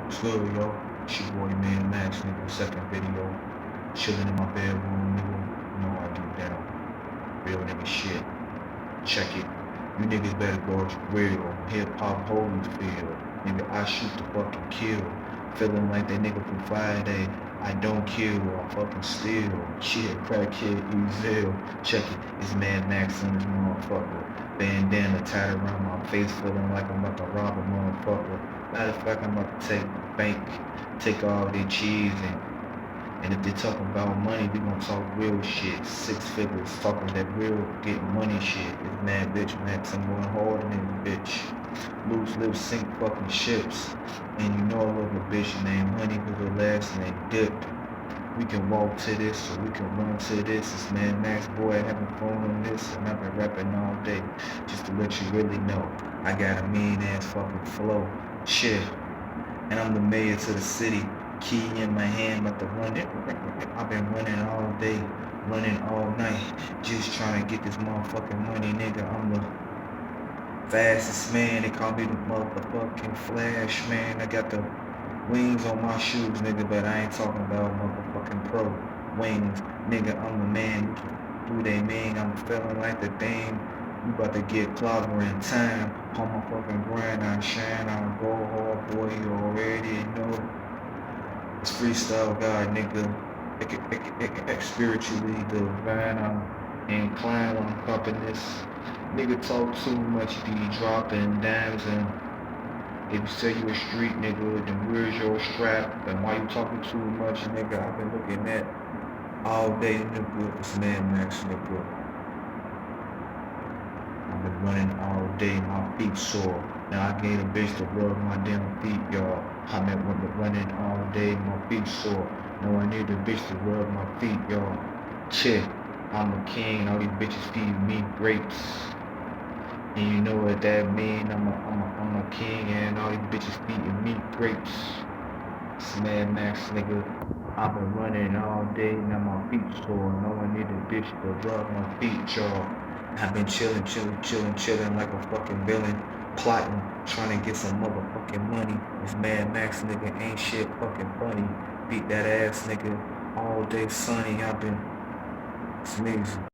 What's good, yo? It's your boy, man, Max, nigga. Second video. Chilling in my bedroom, nigga. You know I do down. Real nigga shit. Check it. You niggas better go real. Hip hop Holyfield. Nigga, I shoot the fucking kill. Feeling like that nigga from Friday. I don't kill, I fucking steal. Shit, crackhead, Ezell. Check it. It's Mad Max on this motherfucker. Bandana tied around my face, feeling like I'm about to rob a motherfucker. Matter of fact, I'm about to take the bank, take all their cheese, and if they talking about money, we gonna talk real shit. 6 figures, talking that real get money shit. It's Mad Bitch Max, I'm going hard in this bitch. Loose lips sink fucking ships. And you know I love a bitch named Honey cause her last name Dipped. We can walk to this or we can run to this. It's Mad Max, boy, having fun on this. And I've been rapping all day just to let you really know. I got a mean ass fucking flow. Shit. And I'm the mayor to the city. Key in my hand, about to run it. I've been running all day, running all night. Just trying to get this motherfucking money, nigga. I'm the fastest man. They call me the motherfucking Flash, man. I got the wings on my shoes, nigga, but I ain't talking about motherfucking pro wings. Nigga, I'm the man. Who they mean? I'm feeling like the thing. You about to get clobber in time. On my fucking grind, I shine, I go hard, boy, you already know. It's freestyle God, nigga. Spiritually divine, I'm inclined when I'm popping this. Nigga talk too much, be dropping dimes, and if you say you a street nigga, then where's your strap? And why you talking too much, nigga? I've been looking at all day, nigga. It's Mad Max, nigga. I've been running all day, my feet sore. Now I gave a bitch to rub my damn feet, y'all. I've been running all day, my feet sore. Now I need a bitch to rub my feet, y'all. Chick, I'm a king, all these bitches feed me grapes. And you know what that mean? I'm a king and all these bitches feeding me grapes. It's Mad Max, nigga. I've been running all day, now my feet sore. No one need a bitch to rub my feet, y'all. I've been chilling like a fucking villain. Plotting, trying to get some motherfucking money. It's Mad Max, nigga, ain't shit fucking funny. Beat that ass, nigga, all day sunny. I've been sneezing.